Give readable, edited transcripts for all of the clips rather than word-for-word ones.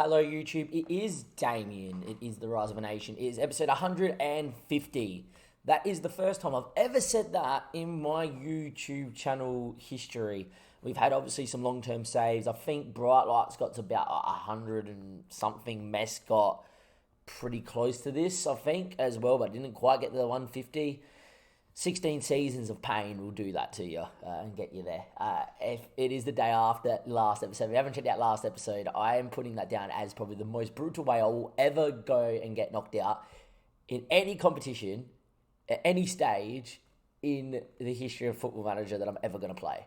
Hello YouTube, it is Damien, it is the Rise of a Nation, it is episode 150. That is the first time I've ever said that in my YouTube channel history. We've had obviously some long-term saves. I think Bright Light's got to about 100 and something. Mess got pretty close to this, I think, as well, but didn't quite get to the 150. 16 seasons of pain will do that to you and get you there. If it is the day after last episode, if you haven't checked out last episode, I am putting that down as probably the most brutal way I will ever go and get knocked out in any competition, at any stage in the history of Football Manager that I'm ever going to play.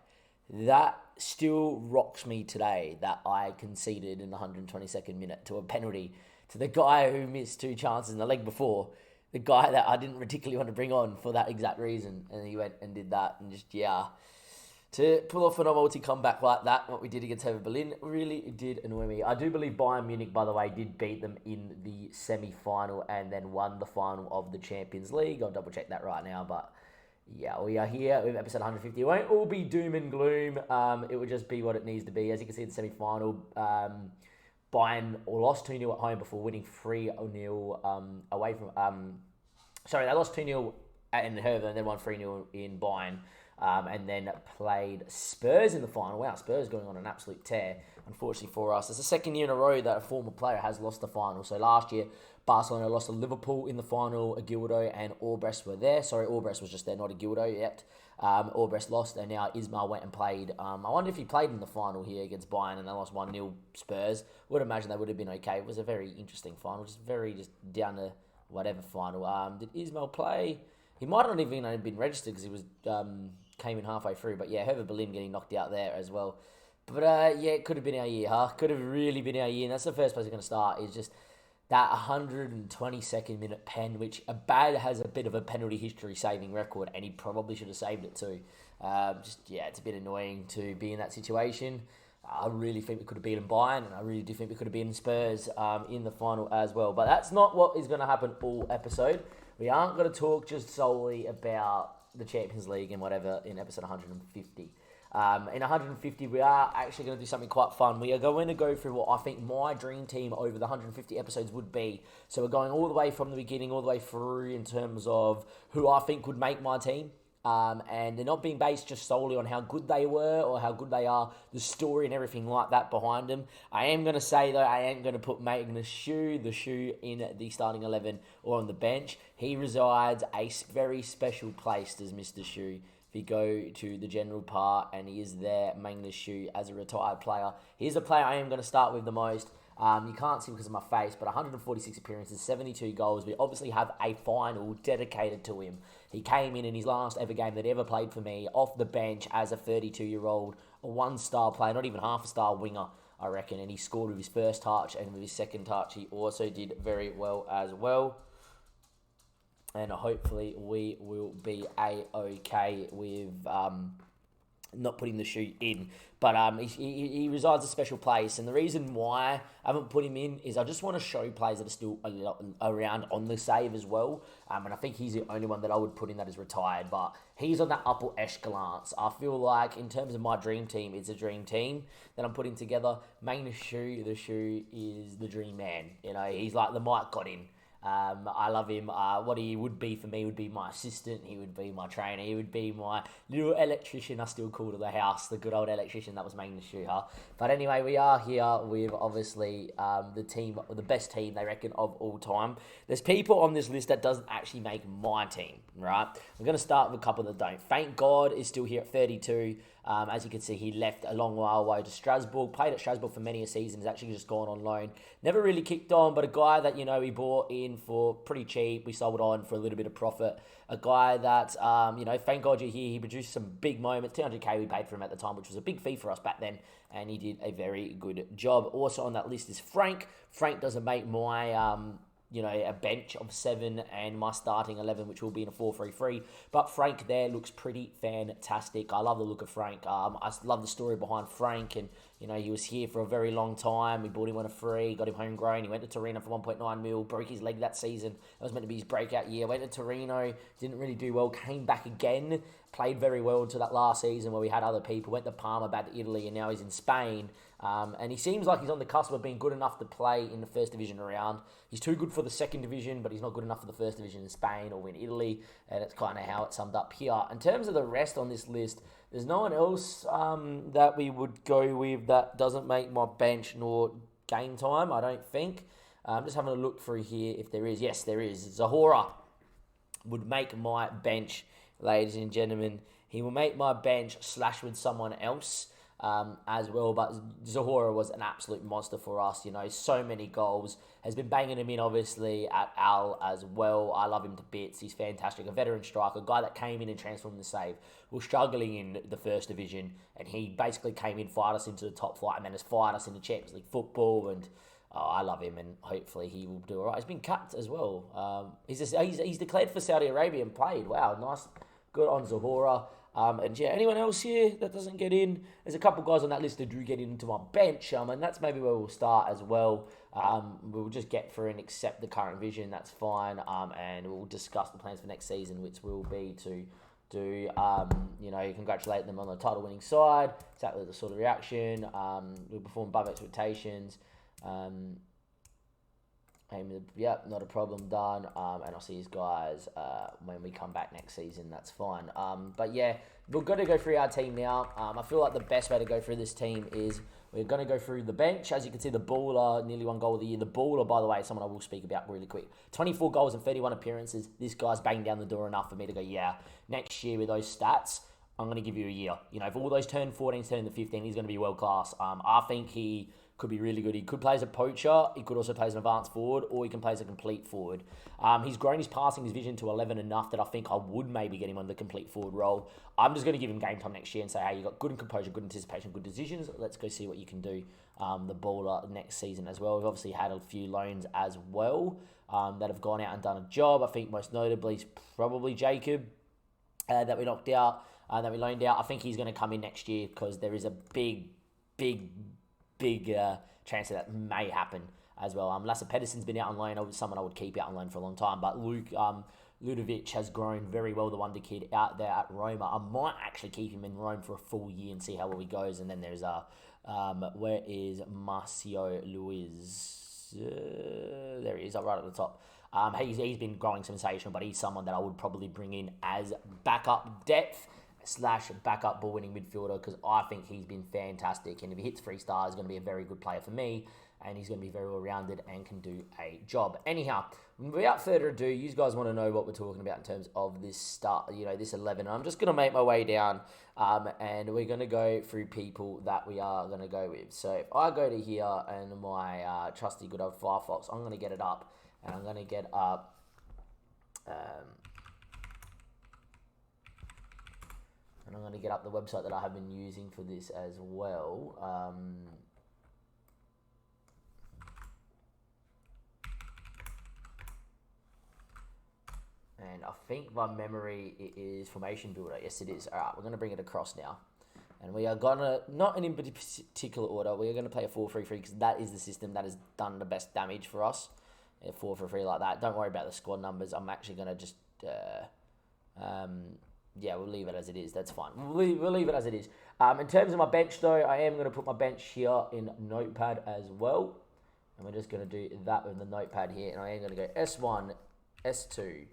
That still rocks me today that I conceded in the 122nd minute to a penalty to the guy who missed two chances in the leg before. The guy that I didn't particularly want to bring on for that exact reason. And he went and did that. And just, to pull off an multi comeback like that, what we did against Hertha Berlin, really did annoy me. I do believe Bayern Munich, by the way, did beat them in the semi-final and then won the final of the Champions League. I'll double check that right now. But yeah, we are here with episode 150. It won't all be doom and gloom. It will just be what it needs to be. As you can see, the semi-final, Bayern lost 2-0 at home before winning 3-0 away from... they lost 2-0 in Hertha and then won 3-0 in Bayern. And then played Spurs in the final. Wow, Spurs going on an absolute tear, unfortunately for us. It's the second year in a row that a former player has lost the final. So last year, Barcelona lost to Liverpool in the final. Agildo and Albrecht were there. Sorry, Albrecht was just there, not Agildo yet. Albrecht lost, and now Ismail went and played. I wonder if he played in the final here against Bayern and they lost 1-0 Spurs. Would imagine they would have been okay. It was a very interesting final, just down to whatever final. Did Ismail play? He might not even have been registered because he was came in halfway through. But yeah, Hertha Berlin getting knocked out there as well. But it could have been our year, huh? Could have really been our year. And that's the first place we're going to start, is just that 122nd minute pen, which Abad has a bit of a penalty history saving record, and he probably should have saved it too. It's a bit annoying to be in that situation. I really think we could have beaten Bayern, and I really do think we could have beaten Spurs in the final as well. But that's not what is going to happen all episode. We aren't going to talk just solely about the Champions League and whatever in episode 150. In 150, we are actually going to do something quite fun. We are going to go through what I think my dream team over the 150 episodes would be. So we're going all the way from the beginning, all the way through in terms of who I think would make my team. And they're not being based just solely on how good they were or how good they are, the story and everything like that behind them. I am going to say, though, I ain't going to put Magnus Shoe, the Shoe, in the starting 11 or on the bench. He resides a very special place, does Mr. Shoe. If you go to the general part and he is there, Magnus Shoe, as a retired player. He's the player I am going to start with the most. You can't see because of my face, but 146 appearances, 72 goals. We obviously have a final dedicated to him. He came in his last ever game that he ever played for me, off the bench as a 32-year-old, a one-star player, not even half-a-star winger, I reckon. And he scored with his first touch, and with his second touch, he also did very well as well. And hopefully we will be A-okay with not putting the Shoe in. But he resides a special place. And the reason why I haven't put him in is I just want to show players that are still around on the save as well. And I think he's the only one that I would put in that is retired. But he's on that upper echelons. I feel like in terms of my dream team, it's a dream team that I'm putting together. Magnus Shoe, the Shoe, is the dream man. You know, he's like the Mike Godin. I love him. What he would be for me would be my assistant. He would be my trainer. He would be my little electrician, I still call to the house. The good old electrician. That was Magnus Shoe. But anyway, we are here with obviously the team, the best team they reckon of all time. There's people on this list that doesn't actually make my team, right? We're going to start with a couple that don't. Thank God is still here at 32. As you can see, he left a long while away to Strasbourg, played at Strasbourg for many a season, has actually just gone on loan. Never really kicked on, but a guy that, we bought in for pretty cheap. We sold on for a little bit of profit. A guy that, thank God you're here. He produced some big moments. 200k we paid for him at the time, which was a big fee for us back then, and he did a very good job. Also on that list is Frank. Frank doesn't make my... a bench of 7 and my starting 11, which will be in a 4-3-3. But Frank there looks pretty fantastic. I love the look of Frank. I love the story behind Frank, and he was here for a very long time. We bought him on a free, got him homegrown. He went to Torino for 1.9 mil, broke his leg that season. That was meant to be his breakout year. Went to Torino, didn't really do well, came back again, played very well until that last season where we had other people. Went to Parma, back to Italy, and now he's in Spain. And he seems like he's on the cusp of being good enough to play in the first division around. He's too good for the second division, but he's not good enough for the first division in Spain or in Italy. And it's kind of how it's summed up here. In terms of the rest on this list, there's no one else that we would go with that doesn't make my bench nor game time, I don't think. I'm just having a look through here if there is. Yes, there is. Zahora would make my bench, ladies and gentlemen. He will make my bench slash with someone else as well. But Zahora was an absolute monster for us. You know, so many goals. Has been banging him in, obviously, at Al as well. I love him to bits. He's fantastic. A veteran striker. A guy that came in and transformed the save. We were struggling in the first division. And he basically came in, fired us into the top flight, and then has fired us into Champions League football. And I love him, and hopefully he will do all right. He's been capped as well. He's declared for Saudi Arabia and played. Wow, nice. Good on Zahora. And yeah, anyone else here that doesn't get in? There's a couple guys on that list that do get into my bench, and that's maybe where we'll start as well. We'll just get through and accept the current vision. That's fine. And we'll discuss the plans for next season, which will be to do, congratulate them on the title-winning side. Exactly the sort of reaction. We'll perform above expectations. Not a problem, done. And I'll see you guys when we come back next season. That's fine. But yeah, we're going to go through our team now. I feel like the best way to go through this team is we're going to go through the bench. As you can see, the baller, nearly 1 goal of the year. The baller, by the way, is someone I will speak about really quick. 24 goals and 31 appearances. This guy's banged down the door enough for me to go, yeah, next year with those stats, I'm going to give you a year. You know, if all those turn 14, turn to 15, he's going to be world class. I think he could be really good. He could play as a poacher. He could also play as an advanced forward, or he can play as a complete forward. He's grown his passing, his vision to 11 enough that I think I would maybe get him on the complete forward role. I'm just going to give him game time next year and say, hey, you got good composure, good anticipation, good decisions. Let's go see what you can do the baller next season as well. We've obviously had a few loans as well that have gone out and done a job. I think most notably is probably Jacob that we knocked out, that we loaned out. I think he's going to come in next year because there is a big chance that may happen as well. Lasse Pedersen's been out on loan. Someone I would keep out on loan for a long time. But Ludovic has grown very well, the wonder kid out there at Roma. I might actually keep him in Rome for a full year and see how well he goes. And then there's where is Marcio Luiz? There he is, right at the top. He's been growing sensational, but he's someone that I would probably bring in as backup depth / backup ball winning midfielder because I think he's been fantastic, and if he hits 3 stars, he's going to be a very good player for me, and he's going to be very well rounded and can do a job. Anyhow, without further ado, you guys want to know what we're talking about in terms of this start, this 11. I'm just going to make my way down, and we're going to go through people that we are going to go with. So if I go to here and my trusty good old Firefox, I'm going to get it up, and I'm going to get up. And I'm going to get up the website that I have been using for this as well. And I think by memory it is Formation Builder. Yes, it is. All right, we're going to bring it across now. And we are going to, not in any particular order, we are going to play a 4-3-3 because that is the system that has done the best damage for us. A 4-3-3 like that. Don't worry about the squad numbers. I'm actually going to just... we'll leave it as it is. That's fine. We'll leave it as it is. In terms of my bench, though, I am going to put my bench here in Notepad as well. And we're just going to do that with the Notepad here. And I am going to go S1, S2,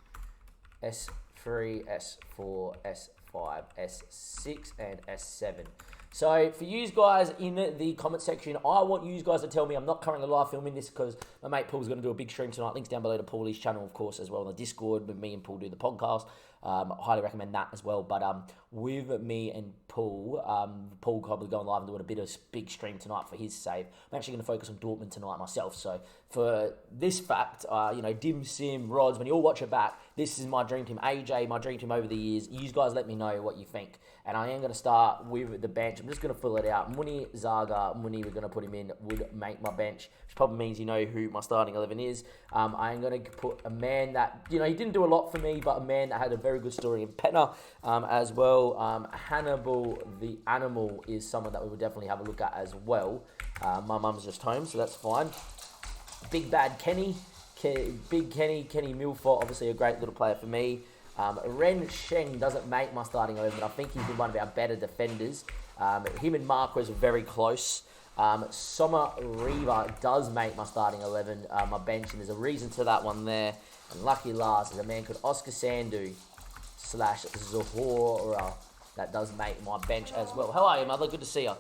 S3, S4, S5, S6, and S7. So for you guys in the comment section, I want you guys to tell me, I'm not currently live filming this because my mate Paul's going to do a big stream tonight. Links down below to Paulie's channel, of course, as well on the Discord with me and Paul do the podcast. I highly recommend that as well. But with me and Paul, Paul probably going live and doing a bit of big stream tonight for his save. I'm actually going to focus on Dortmund tonight myself. So for this fact, Dim Sim, Rods, when you all watch it back, this is my dream team. AJ, my dream team over the years. You guys let me know what you think. And I am going to start with the bench. I'm just going to fill it out. Muni, Zaga, Muni, we're going to put him in, would make my bench, which probably means you know who my starting 11 is. I am going to put a man that, he didn't do a lot for me, but a man that had a very good story in Petna as well. Hannibal, the animal, is someone that we would definitely have a look at as well. My mum's just home, so that's fine. Big Bad Kenny, Kenny Milford, obviously a great little player for me. Ren Sheng doesn't make my starting 11, but I think he's been one of our better defenders. Him and Marquez are very close. Summer Reva does make my starting 11, my bench, and there's a reason to that one there. And lucky last is a man called Oscar Sandu / Zahora. That does make my bench as well. How are you, mother? Good to see you.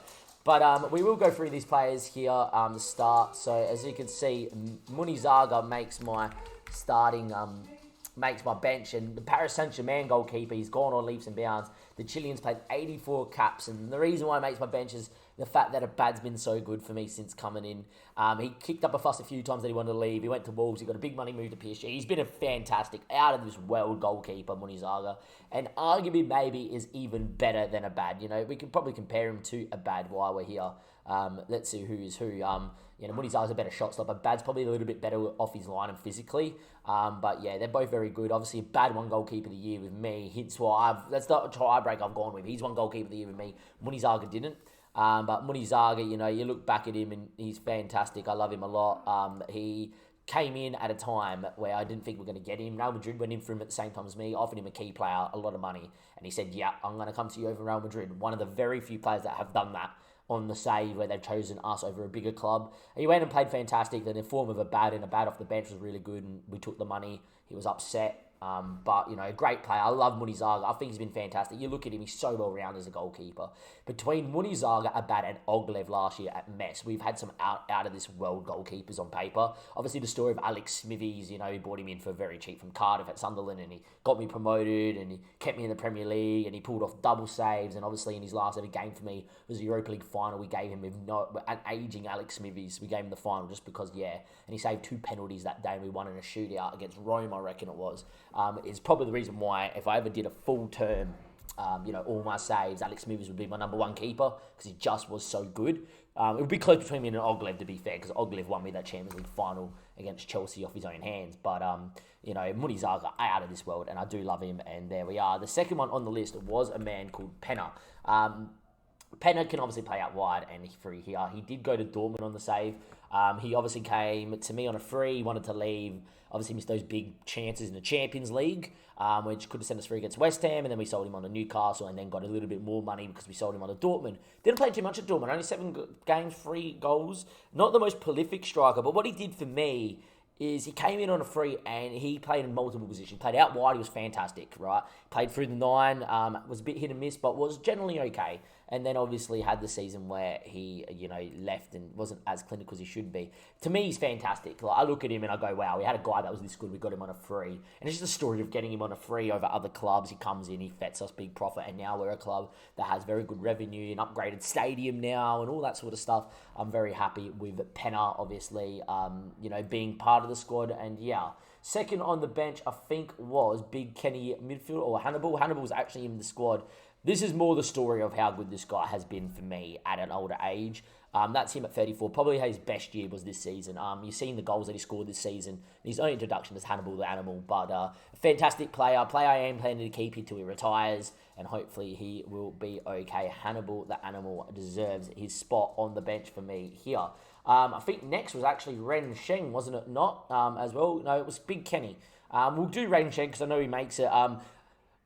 But we will go through these players here to start. So as you can see, Munizaga makes my starting, makes my bench. And the Paris Saint-Germain goalkeeper, he's gone on leaps and bounds. The Chileans played 84 caps. And the reason why he makes my bench is the fact that Abad's been so good for me since coming in. He kicked up a fuss a few times that he wanted to leave. He went to Wolves. He got a big money move to PSG. He's been a fantastic, out of this world goalkeeper, Munizaga. And arguably maybe is even better than Abad. You know, we could probably compare him to Abad while we're here. Let's see who is who. Munizaga's a better shot stopper. Abad's probably a little bit better off his line and physically. But yeah, they're both very good. Obviously, Abad won goalkeeper of the year with me. That's not a tiebreak I've gone with. He's won goalkeeper of the year with me. Munizaga didn't. But Munizaga, you look back at him and he's fantastic. I love him a lot. He came in at a time where I didn't think we were going to get him. Real Madrid went in for him at the same time as me, offered him a key player, a lot of money. And he said, yeah, I'm going to come to you over Real Madrid. One of the very few players that have done that on the save where they've chosen us over a bigger club. And he went and played fantastic. Then in form of Abad, and Abad off the bench was really good. And we took the money. He was upset. But, great player. I love Munizaga. I think he's been fantastic. You look at him, he's so well-rounded as a goalkeeper. Between Munizaga, Abad, and Oglev last year at Metz, we've had some out-of-this-world goalkeepers on paper. Obviously, the story of Alex Smithies, he brought him in for very cheap from Cardiff at Sunderland, and he got me promoted, and he kept me in the Premier League, and he pulled off double saves, and obviously in his last ever game for me was the Europa League final. We gave him an aging Alex Smithies. We gave him the final just because, and he saved 2 penalties that day, and we won in a shootout against Rome, I reckon it was. Is probably the reason why if I ever did a full term, all my saves, Alex Smithies would be my number 1 keeper because he just was so good. It would be close between me and Oglev, to be fair, because Oglev won me that Champions League final against Chelsea off his own hands. But, Munizaga, out of this world, and I do love him, and there we are. The second one on the list was a man called Penna. Penna can obviously play out wide and free here. He did go to Dortmund on the save. He obviously came to me on a free, wanted to leave. Obviously missed those big chances in the Champions League, which could have sent us free against West Ham, and then we sold him on to Newcastle, and then got a little bit more money because we sold him on to Dortmund. Didn't play too much at Dortmund, only 7 games, 3 goals. Not the most prolific striker, but what he did for me is he came in on a free and he played in multiple positions. Played out wide, he was fantastic, right? Played through the 9, was a bit hit and miss, but was generally okay. And then obviously had the season where he, left and wasn't as clinical as he should be. To me, he's fantastic. Like, I look at him and I go, wow, we had a guy that was this good. We got him on a free. And it's just a story of getting him on a free over other clubs. He comes in, he fets us big profit. And now we're a club that has very good revenue, an upgraded stadium now and all that sort of stuff. I'm very happy with Penna, obviously, being part of the squad. And second on the bench, I think, was Big Kenny midfield or Hannibal. Hannibal was actually in the squad. This is more the story of how good this guy has been for me at an older age. That's him at 34. Probably his best year was this season. You've seen the goals that he scored this season. His own introduction as Hannibal the Animal. But a fantastic player. Player I am planning to keep him till he retires. And hopefully he will be okay. Hannibal the Animal deserves his spot on the bench for me here. I think next was actually Ren Sheng, wasn't it? Not as well. No, it was Big Kenny. We'll do Ren Sheng because I know he makes it.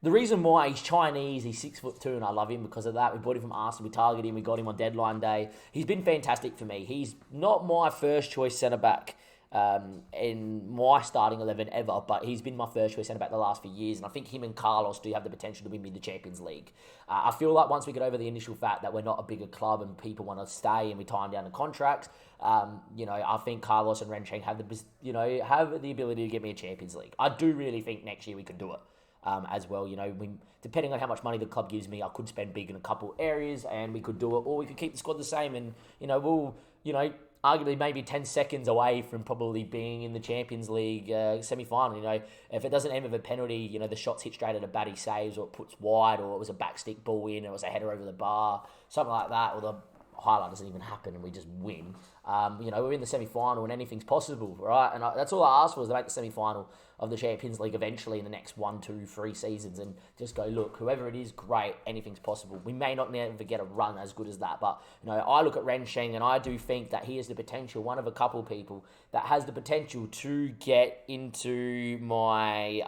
The reason why he's Chinese, he's 6'2", and I love him because of that. We bought him from Arsenal, we targeted him, we got him on deadline day. He's been fantastic for me. He's not my first choice centre-back in my starting 11 ever, but he's been my first choice centre-back the last few years, and I think him and Carlos do have the potential to win me the Champions League. I feel like once we get over the initial fact that we're not a bigger club and people want to stay and we tie them down to contracts, I think Carlos and Rencheng have the ability to get me a Champions League. I do really think next year we could do it. As well, depending on how much money the club gives me, I could spend big in a couple areas and we could do it, or we could keep the squad the same and, we'll, arguably maybe 10 seconds away from probably being in the Champions League semi-final. If it doesn't end with a penalty, the shot's hit straight at a bat, he saves, or it puts wide, or it was a backstick ball in, or it was a header over the bar, something like that, or the highlight doesn't even happen and we just win. We're in the semi-final and anything's possible, right? And that's all I ask for, is to make the semi-final of the Champions League eventually in the next 1, 2, 3 seasons and just go, look, whoever it is, great, anything's possible. We may not never get a run as good as that, but, I look at Ren Sheng and I do think that he has the potential, one of a couple people that has the potential to get into my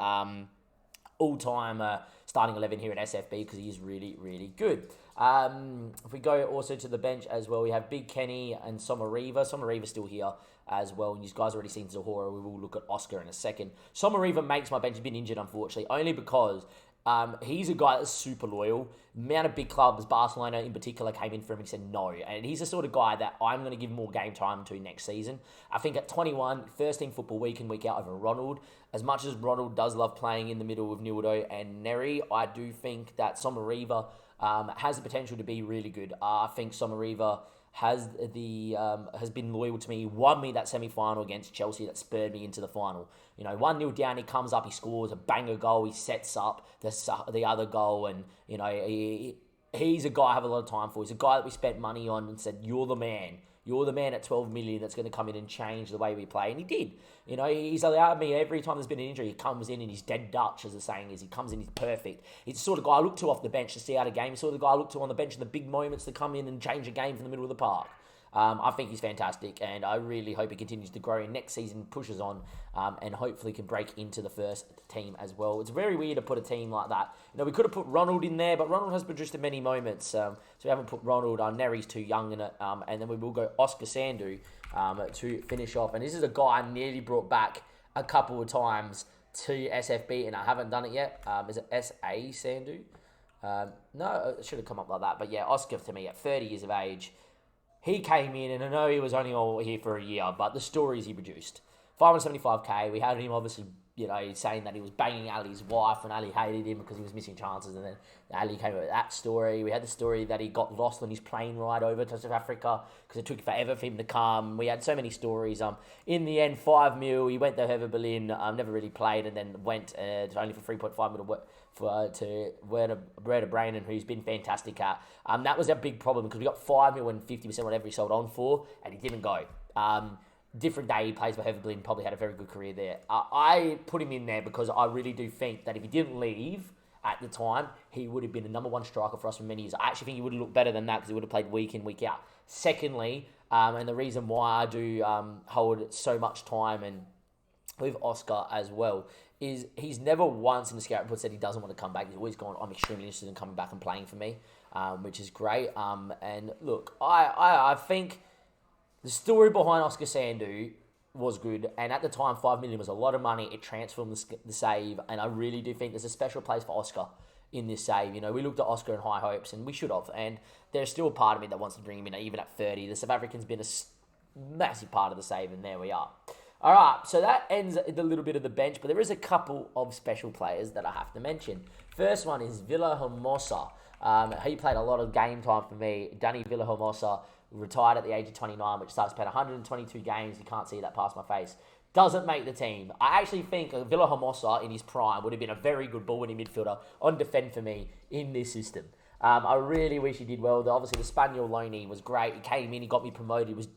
all-time starting 11 here at SFB because he is really, really good. If we go also to the bench as well, we have Big Kenny and Somariva. Somariva's still here as well, and you guys already seen Zahora. We will look at Oscar in a second. Somariva makes my bench. He's been injured, unfortunately, only because he's a guy that's super loyal. The amount of big clubs, Barcelona in particular, came in for him and said no. And he's the sort of guy that I'm going to give more game time to next season. I think at 21, first team football week in, week out over Ronald. As much as Ronald does love playing in the middle with Nildo and Neri, I do think that Somariva has the potential to be really good. I think Somariva has been loyal to me. He won me that semi-final against Chelsea that spurred me into the final. 1-0 down, he comes up, he scores a banger goal, he sets up the other goal, and he's a guy I have a lot of time for. He's a guy that we spent money on and said, you're the man. You're the man at 12 million that's going to come in and change the way we play. And he did. He's allowed me every time there's been an injury, he comes in and he's dead Dutch, as the saying is. He comes in, he's perfect. He's the sort of guy I look to off the bench to see out a game. He's the sort of guy I look to on the bench in the big moments to come in and change a game from the middle of the park. I think he's fantastic, and I really hope he continues to grow and next season pushes on, and hopefully can break into the first team as well. It's very weird to put a team like that. We could have put Ronald in there, but Ronald has produced in many moments, so we haven't put Ronald. Neri's too young in it, and then we will go Oscar Sandu to finish off. And this is a guy I nearly brought back a couple of times to SFB, and I haven't done it yet. Is it S.A. Sandu? No, it should have come up like that. But yeah, Oscar to me at 30 years of age. He came in, and I know he was only all here for a year, but the stories he produced. 575k, we had him obviously, saying that he was banging Ali's wife, and Ali hated him because he was missing chances, and then Ali came up with that story. We had the story that he got lost on his plane ride over to South Africa because it took forever for him to come. We had so many stories. In the end, 5 mil, he went to Hertha Berlin, never really played, and then went only for 3.5 mil to Werder Bremen, who's been fantastic at. That was a big problem because we got 5 mil and 50% whatever he sold on for, and he didn't go. Different day, he plays for Hertha Berlin, probably had a very good career there. I put him in there because I really do think that if he didn't leave at the time, he would have been the number one striker for us for many years. I actually think he would have looked better than that because he would have played week in, week out. Secondly, and the reason why I do hold so much time and with Oscar as well, is he's never once in the scout report said he doesn't want to come back. He's always gone, I'm extremely interested in coming back and playing for me, which is great. And look, I think the story behind Oscar Sandu was good, and at the time, 5 million was a lot of money. It transformed the save, and I really do think there's a special place for Oscar in this save. We looked at Oscar in high hopes, and we should have, and there's still a part of me that wants to bring him in, even at 30. The South African's been a massive part of the save, and there we are. All right, so that ends the little bit of the bench, but there is a couple of special players that I have to mention. First one is Villahermosa. He played a lot of game time for me. Danny Villahermosa retired at the age of 29, which starts playing 122 games. You can't see that past my face. Doesn't make the team. I actually think Villahermosa in his prime would have been a very good ball-winning midfielder on defend for me in this system. I really wish he did well. Obviously, the Spaniel loanee was great. He came in, he got me promoted. He was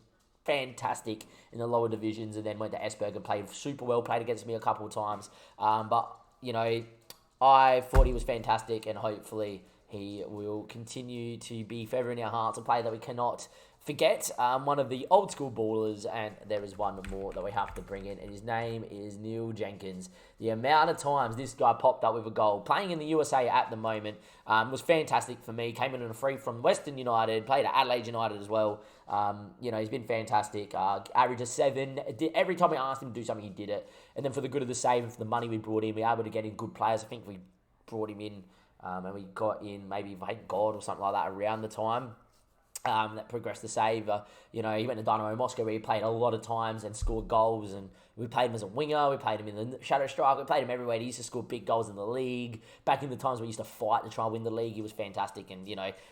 fantastic in the lower divisions, and then went to Esberg and played super well, played against me a couple of times. But I thought he was fantastic, and hopefully he will continue to be forever in our hearts, a player that we cannot forget. One of the old school ballers, and there is one more that we have to bring in, and his name is Neil Jenkins. The amount of times this guy popped up with a goal, playing in the USA at the moment, was fantastic for me. Came in on a free from Western United, played at Adelaide United as well. He's been fantastic. Average of 7. Every time we asked him to do something, he did it. And then for the good of the save and for the money we brought in, we were able to get in good players. I think we brought him in, and we got in maybe God or something like that around the time. That progressed the save. He went to Dynamo Moscow where he played a lot of times and scored goals, and we played him as a winger, we played him in the shadow strike, we played him everywhere. He used to score big goals in the league. Back in the times we used to fight to try and win the league, he was fantastic, and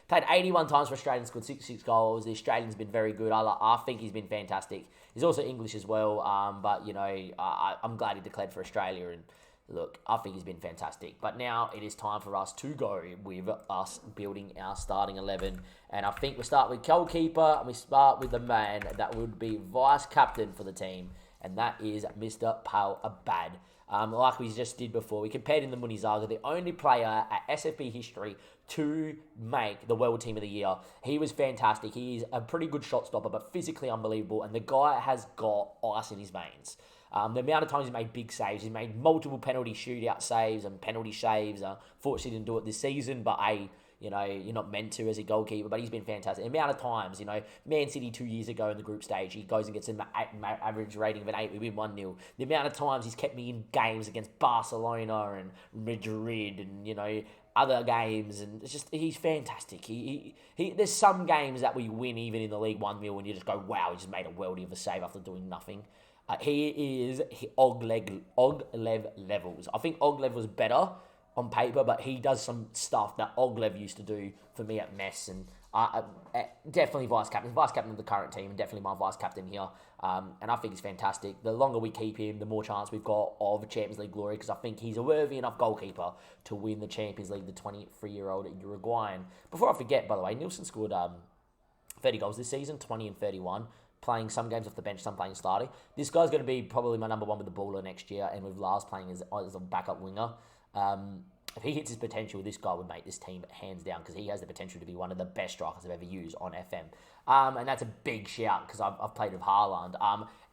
played 81 times for Australia and scored 66 goals. The Australian's been very good. I think he's been fantastic. He's also English as well, but I'm glad he declared for Australia, and look, I think he's been fantastic. But now it is time for us to go with us building our starting 11. And I think we start with goalkeeper, and we start with the man that would be vice captain for the team, and that is Mr. Pal Abad. Like we just did before, we compared him to Munizaga, the only player at SFB history to make the World Team of the Year. He was fantastic. He's a pretty good shot stopper, but physically unbelievable, and the guy has got ice in his veins. The amount of times he's made big saves, he's made multiple penalty shootout saves and penalty saves. Fortunately, didn't do it this season, but you're not meant to as a goalkeeper, but he's been fantastic. The amount of times, Man City 2 years ago in the group stage, he goes and gets an average rating of an 8, we win 1-0. The amount of times he's kept me in games against Barcelona and Madrid and, other games, and he's fantastic. There's some games that we win even in the League 1-0 and you just go, wow, he just made a worldie of a save after doing nothing. He is Oglev levels. I think Oglev was better on paper, but he does some stuff that Oglev used to do for me at Mess, and definitely vice captain of the current team, and definitely my vice captain here. And I think he's fantastic. The longer we keep him, the more chance we've got of Champions League glory, because I think he's a worthy enough goalkeeper to win the Champions League, the 23-year-old Uruguayan. Before I forget, by the way, Nilsson scored 30 goals this season, 20 and 31. Playing some games off the bench, some playing starting. This guy's going to be probably my number one with the baller next year, and with Lars playing as a backup winger. If he hits his potential, this guy would make this team hands down, because he has the potential to be one of the best strikers I've ever used on FM. And that's a big shout, because I've played with Haaland.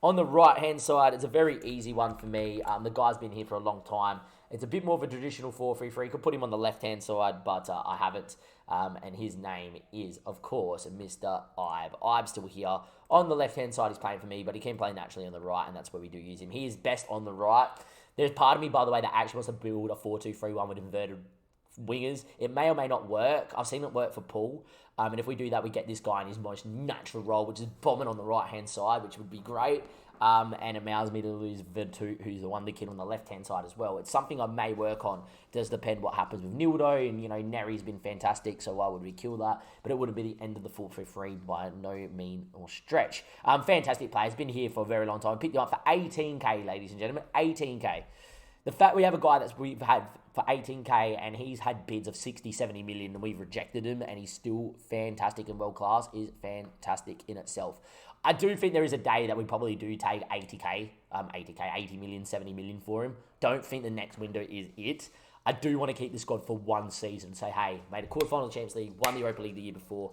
On the right-hand side, it's a very easy one for me. The guy's been here for a long time. It's a bit more of a traditional 4-3-3. Could put him on the left-hand side, but I haven't. And his name is, of course, Mr. Ibe. Ibe's still here. On the left-hand side, he's playing for me, but he can play naturally on the right, and that's where we do use him. He is best on the right. There's part of me, by the way, that actually wants to build a 4-2-3-1 with inverted wingers. It may or may not work. I've seen it work for Paul. And if we do that, we get this guy in his most natural role, which is bombing on the right-hand side, which would be great. And it allows me to lose Vertu, who's the wonder kid on the left-hand side as well. It's something I may work on. It does depend what happens with Nildo, and, Neri's been fantastic, so why would we kill that? But it wouldn't be the end of the 4-3-3 by no mean or stretch. Fantastic player. He's been here for a very long time. Picked him up for 18k, ladies and gentlemen. 18k. The fact we have a guy we've had for 18k and he's had bids of 60, 70 million and we've rejected him and he's still fantastic and world class is fantastic in itself. I do think there is a day that we probably do take 80k, 80 million, 70 million for him. Don't think the next window is it. I do want to keep this squad for one season. Say, hey, made a quarterfinal of the Champions League, won the Europa League the year before.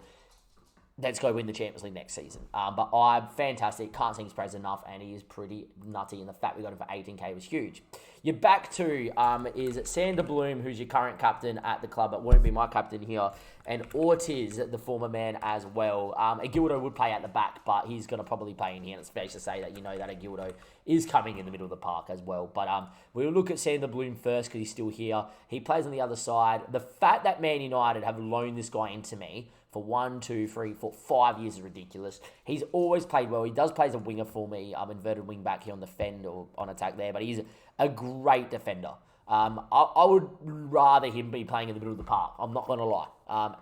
Let's go win the Champions League next season. But I'm fantastic. Can't sing his praise enough. And he is pretty nutty. And the fact we got him for 18k was huge. Your back two is Sander Bloom, who's your current captain at the club, but won't be my captain here. And Ortiz, the former man as well. Agildo would play at the back, but he's going to probably play in here. And it's fair to say that that Agildo is coming in the middle of the park as well. But we'll look at Sander Bloom first because he's still here. He plays on the other side. The fact that Man United have loaned this guy into me for 1, 2, 3, 4, 5 years is ridiculous. He's always played well. He does play as a winger for me. I'm inverted wing back here on defend or on attack there, but he's a great defender. I would rather him be playing in the middle of the park. I'm not going to lie.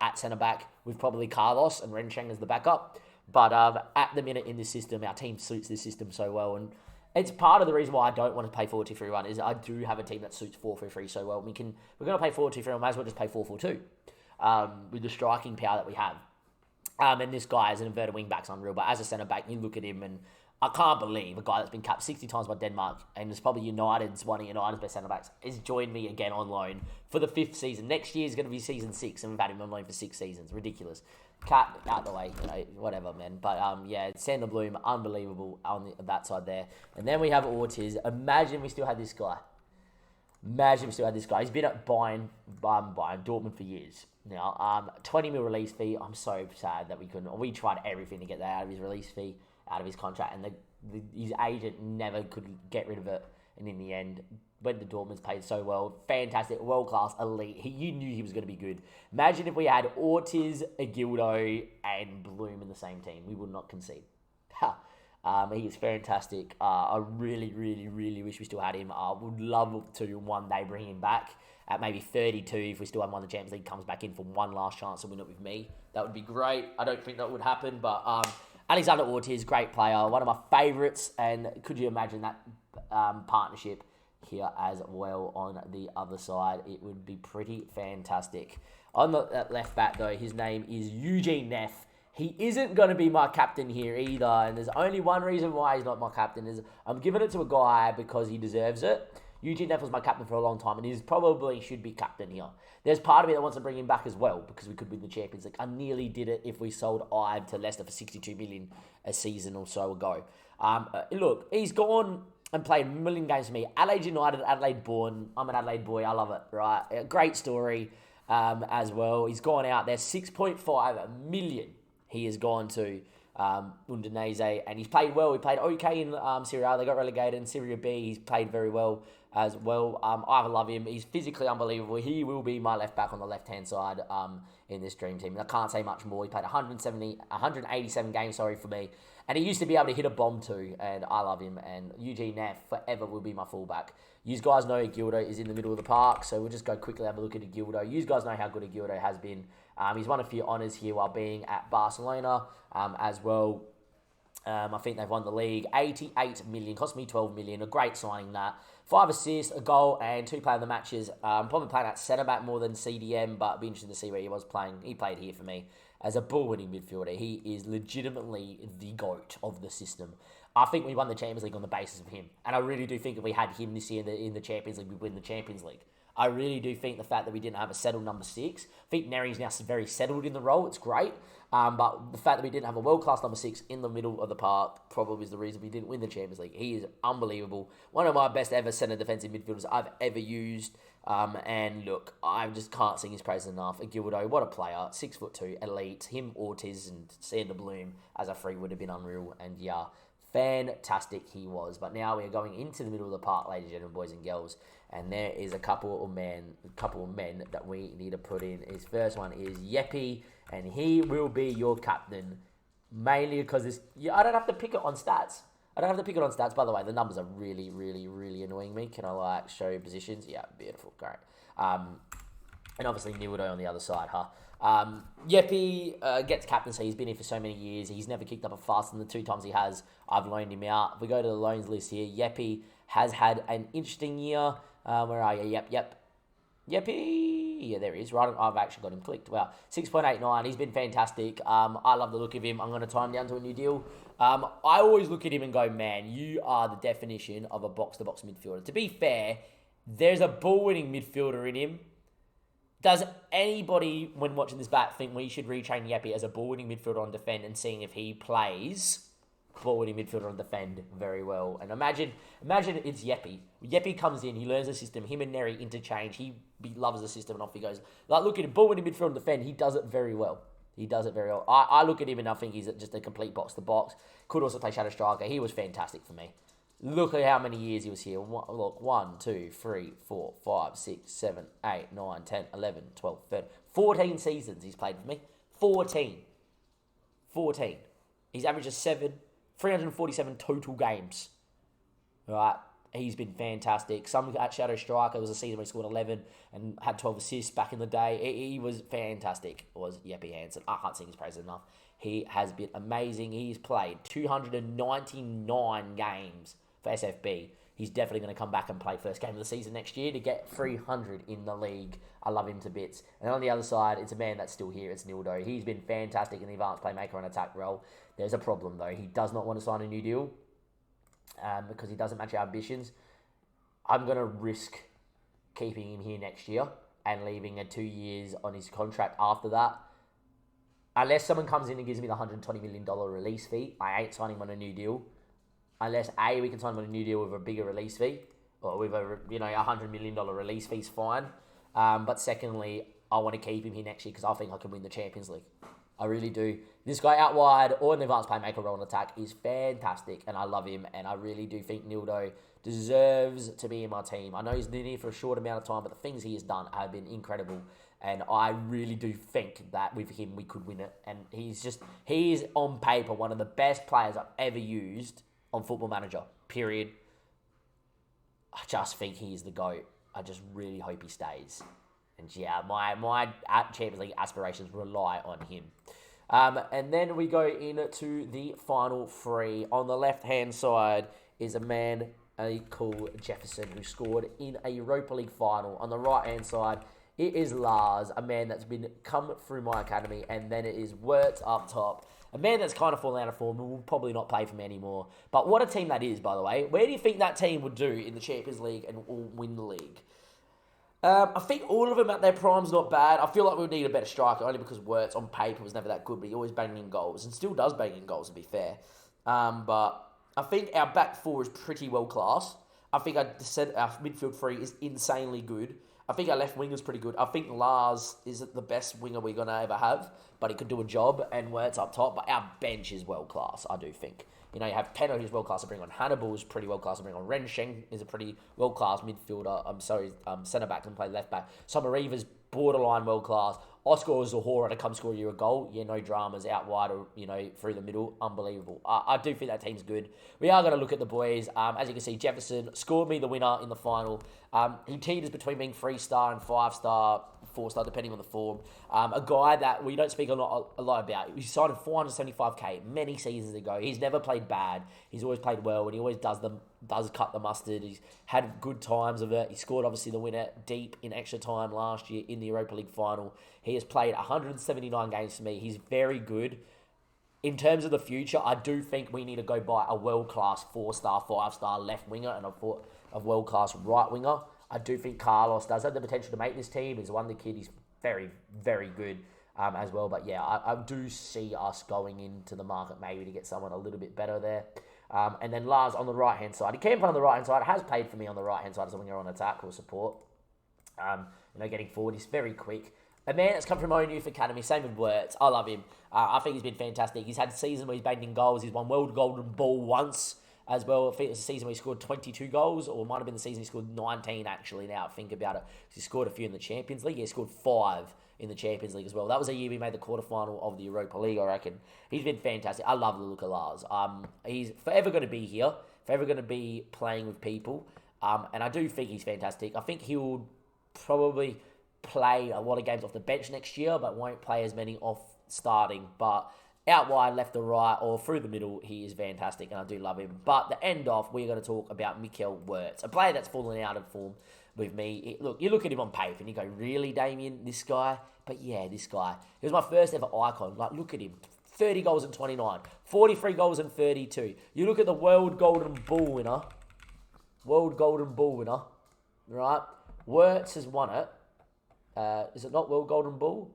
At centre back with probably Carlos and Rensheng as the backup. But at the minute in this system, our team suits this system so well. And it's part of the reason why I don't want to play 4-2-3-1 is I do have a team that suits 4-3-3 so well. We're going to play 4-2-3-1. Might as well just play 4-4-2. With the striking power that we have. And this guy as an inverted wing back's unreal, but as a centre back, you look at him and I can't believe a guy that's been capped 60 times by Denmark and is probably one of United's best centre backs has joined me again on loan for the 5th season. Next year is going to be season 6 and we've had him on loan for 6 seasons. Ridiculous. Cat out the way, whatever, man. But Sander Bloom, unbelievable on that side there. And then we have Ortiz. Imagine we still had this guy. He's been at Bayern Dortmund for years. Now, 20 mil release fee. I'm so sad that we couldn't. We tried everything to get that out of his release fee, out of his contract, and his agent never could get rid of it. And in the end, when the Dortmund's played so well, fantastic, world class, elite. You knew he was going to be good. Imagine if we had Ortiz, Agildo, and Bloom in the same team. We would not concede. He is fantastic. I really, really, really wish we still had him. I would love to one day bring him back at maybe 32 if we still haven't won the Champions League, comes back in for one last chance to win it with me. That would be great. I don't think that would happen, but Alexander Ortiz, great player, one of my favourites, and could you imagine that partnership here as well on the other side? It would be pretty fantastic. On the left back, though, his name is Eugene Neff. He isn't going to be my captain here either, and there's only one reason why he's not my captain is I'm giving it to a guy because he deserves it. Eugene Neff was my captain for a long time, and he probably should be captain here. There's part of me that wants to bring him back as well because we could win the Champions League. I nearly did it if we sold Ibe to Leicester for 62 million a season or so ago. Look, he's gone and played a million games for me. Adelaide United, Adelaide born. I'm an Adelaide boy. I love it, right? A great story as well. He's gone out there, 6.5 million he has gone to Udinese, and he's played well. He played okay in Serie A. They got relegated in Serie B. He's played very well as well. I love him. He's physically unbelievable. He will be my left back on the left-hand side in this dream team. And I can't say much more. He played 187 games, for me. And he used to be able to hit a bomb too, and I love him. And Eugene Neff forever will be my fullback. You guys know Gildo is in the middle of the park, so we'll just go quickly have a look at Gildo. You guys know how good Gildo has been. He's won a few honours here while being at Barcelona as well. I think they've won the league. 88 million, cost me 12 million. A great signing that. 5 assists, a goal, and 2 player of the matches. Probably playing at centre back more than CDM, but it'd be interesting to see where he was playing. He played here for me as a ball-winning midfielder. He is legitimately the GOAT of the system. I think we won the Champions League on the basis of him. And I really do think if we had him this year in the Champions League, we'd win the Champions League. I really do think the fact that we didn't have a settled number 6. I think Neri's now very settled in the role. It's great. But the fact that we didn't have a world-class number 6 in the middle of the park probably is the reason we didn't win the Champions League. He is unbelievable. One of my best ever centre defensive midfielders I've ever used. And look, I just can't sing his praises enough. Gildo, what a player. 6'2", elite. Him, Ortiz, and Sander Bloom as a free would have been unreal. And yeah, fantastic he was. But now we are going into the middle of the park, ladies and gentlemen, boys and girls. And there is a couple of men that we need to put in. His first one is Yepi, and he will be your captain. Mainly because I don't have to pick it on stats. By the way, the numbers are really, really, really annoying me. Can I show you positions? Yeah, beautiful, great. And obviously Nildo on the other side, huh? Yepi gets captaincy. He's been here for so many years. He's never kicked up a fuss, and the 2 times he has, I've loaned him out. If we go to the loans list here, Yepi has had an interesting year. Where are you? Yep. Yepi. Yeah, there he is. Right, I've actually got him clicked. Wow. 6.89. He's been fantastic. I love the look of him. I'm going to tie him down to a new deal. I always look at him and go, man, you are the definition of a box-to-box midfielder. To be fair, there's a ball-winning midfielder in him. Does anybody, when watching this back, think we should retrain Yepi as a ball-winning midfielder on defend and seeing if he plays ball-winning midfielder on defend very well? And imagine it's Yepi. Yepi comes in, he learns the system. Him and Neri interchange. He loves the system, and off he goes. Look at him, ball-winning midfielder on defend. He does it very well. I look at him and I think he's just a complete box-to-box. Could also play shadow striker. He was fantastic for me. Look at how many years he was here. Look, 1, 2, 3, 4, 5, 6, 7, 8, 9, 10, 11, 12, 13. 14 seasons he's played for me. 14. He's averaged 347 total games. All right. He's been fantastic. Some at shadow striker. There was a season where he scored 11 and had 12 assists back in the day. He was fantastic, was Yepi Hansen. I can't sing his praises enough. He has been amazing. He's played 299 games for SFB. He's definitely going to come back and play first game of the season next year to get 300 in the league. I love him to bits. And on the other side, it's a man that's still here. It's Nildo. He's been fantastic in the advanced playmaker and attack role. There's a problem, though. He does not want to sign a new deal because he doesn't match our ambitions. I'm going to risk keeping him here next year and leaving 2 years on his contract after that. Unless someone comes in and gives me the $120 million release fee, I ain't signing him on a new deal. Unless A, we can sign him on a new deal with a bigger release fee, or with a $100 million release fee's fine. But secondly, I want to keep him here next year because I think I can win the Champions League. I really do. This guy out wide or an advanced playmaker role in attack is fantastic, and I love him. And I really do think Nildo deserves to be in my team. I know he's been here for a short amount of time, but the things he has done have been incredible. And I really do think that with him we could win it. And he is on paper one of the best players I've ever used on Football Manager, period. I just think he is the GOAT. I just really hope he stays. And yeah, my Champions League aspirations rely on him. And then we go into the final 3. On the left-hand side is a man called Jefferson who scored in a Europa League final. On the right-hand side, it is Lars, a man that's come through my academy. And then it is Wirtz up top. A man that's kind of fallen out of form and will probably not play for me anymore. But what a team that is, by the way. Where do you think that team would do in the Champions League and will win the league? I think all of them at their prime's not bad. I feel like we would need a better striker, only because Wirtz on paper was never that good, but he always banged in goals, and still does bang in goals, to be fair. But I think our back four is pretty well classed. I think I said our midfield three is insanely good. I think our left winger is pretty good. I think Lars isn't the best winger we're going to ever have, but he could do a job, and Wertz up top. But our bench is world class, I do think. You know, you have Penno, who's world class to bring on. Hannibal is pretty world class to bring on. Rensheng is a pretty world class midfielder. Centre back can play left back. Somariva's borderline world class. Oscar Zahora to come score you a goal. Yeah, no dramas out wide or, you know, through the middle. Unbelievable. I do think that team's good. We are going to look at the boys. As you can see, Jefferson scored me the winner in the final. He teeters between being 3-star and 5-star, 4-star, depending on the form. A guy that we don't speak a lot about. He signed 475k many seasons ago. He's never played bad. He's always played well, and he always does cut the mustard. He's had good times of it. He scored, obviously, the winner deep in extra time last year in the Europa League final. He has played 179 games for me. He's very good. In terms of the future, I do think we need to go buy a world-class 4-star, 5-star left winger and a world-class right winger. I do think Carlos does have the potential to make this team. He's a wonder kid. He's very, very good as well. But yeah, I do see us going into the market maybe to get someone a little bit better there. And then Lars on the right-hand side. He can play on the right-hand side. Has played for me on the right-hand side as a winger on attack or support. Getting forward. He's very quick. A man that's come from my own youth academy, same with Wertz. I love him. I think he's been fantastic. He's had a season where he's banged in goals. He's won World Golden Ball once as well. I think it was a season where he scored 22 goals, or it might have been the season he scored 19, actually, now I think about it. He scored a few in the Champions League. He scored 5 in the Champions League as well. That was a year we made the quarterfinal of the Europa League, I reckon. He's been fantastic. I love the look of Lars. He's forever going to be here, forever going to be playing with people, and I do think he's fantastic. I think he'll probably play a lot of games off the bench next year, but won't play as many off starting. But out wide, left or right, or through the middle, he is fantastic, and I do love him. But the end off, we're going to talk about Mikel Wertz, a player that's fallen out of form with me. You look at him on paper, and you go, really, Damien, this guy? But yeah, this guy. He was my first ever icon. Like, look at him. 30 goals in 29. 43 goals in 32. You look at the World Golden Ball winner. Right? Wertz has won it. Is it not World Golden Ball?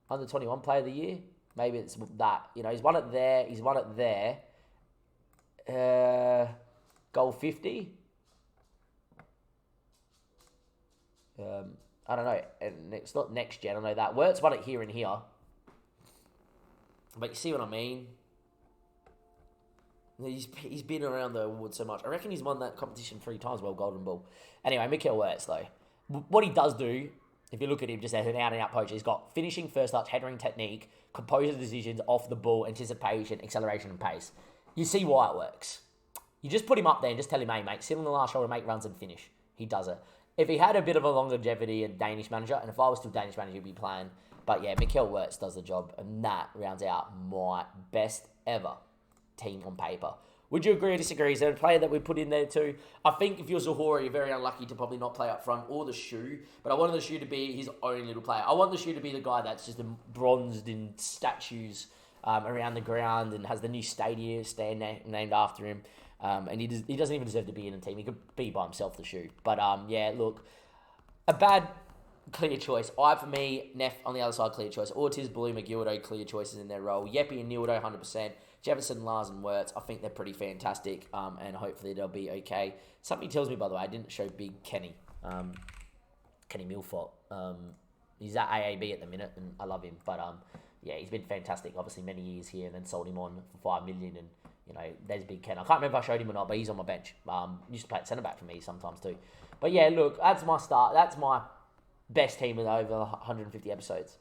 Under 21 Player of the Year? Maybe it's that. You know, he's won it there. Goal 50. I don't know. And it's not next gen. I know that. Wertz won it here and here. But you see what I mean? He's been around the award so much. I reckon he's won that competition 3 times, World Golden Ball. Anyway, Mikel Wertz, though. What he does do, if you look at him just as an out-and-out poacher, he's got finishing, first touch, headering technique, composure decisions, off the ball, anticipation, acceleration, and pace. You see why it works. You just put him up there and just tell him, hey, mate, sit on the last shoulder, make runs and finish. He does it. If he had a bit of a longevity and Danish manager, and if I was still Danish manager, he'd be playing. But yeah, Mikel Wertz does the job, and that rounds out my best ever team on paper. Would you agree or disagree? Is there a player that we put in there too? I think if you're Zahora, you're very unlucky to probably not play up front, or the Shoe. But I wanted the Shoe to be his own little player. I want the Shoe to be the guy that's just bronzed in statues around the ground and has the new stadium stand named after him. And he doesn't even deserve to be in a team. He could be by himself, the Shoe. But yeah, look, a bad clear choice. For me, Neff on the other side, clear choice. Ortiz, Blue, McGildo, clear choices in their role. Yeppy and Nildo, 100%. Jefferson, Lars, and Wertz, I think they're pretty fantastic, and hopefully they'll be okay. Something tells me, by the way, I didn't show Big Kenny, Kenny Milfort. He's at AAB at the minute, and I love him. But yeah, he's been fantastic. Obviously, many years here, and then sold him on for $5 million. And you know, there's Big Ken. I can't remember if I showed him or not, but he's on my bench. Used to play at centre back for me sometimes too. But yeah, look, that's my start. That's my best team in over 150 episodes.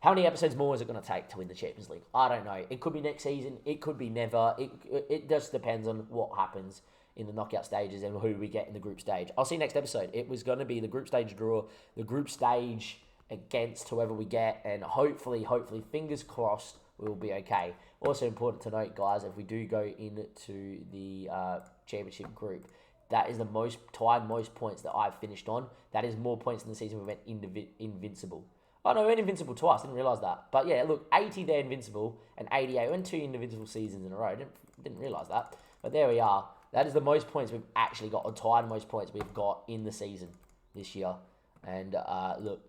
How many episodes more is it going to take to win the Champions League? I don't know. It could be next season. It could be never. It just depends on what happens in the knockout stages and who we get in the group stage. I'll see you next episode. It was going to be the group stage draw, the group stage against whoever we get, and hopefully, fingers crossed, we'll be okay. Also important to note, guys, if we do go into the championship group, that is the most points that I've finished on. That is more points in the season we went invincible. Oh, no, we went invincible twice. Didn't realise that. But yeah, look, 80 there invincible and 88. We went 2 invincible seasons in a row. Didn't realise that. But there we are. That is the most points we've actually got, or tied most points we've got in the season this year. And look,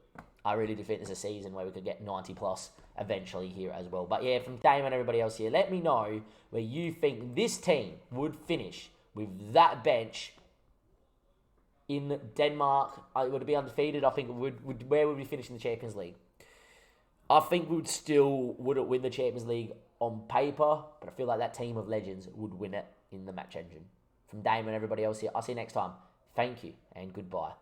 I really do think there's a season where we could get 90 plus. eventually here as well. But yeah, from Dame and everybody else here, let me know where you think this team would finish with that bench in Denmark. Would it be undefeated? I think where would we finish in the Champions League? I think we wouldn't win the Champions League on paper, but I feel like that team of legends would win it in the match engine. From Dame and everybody else here, I'll see you next time. Thank you and goodbye.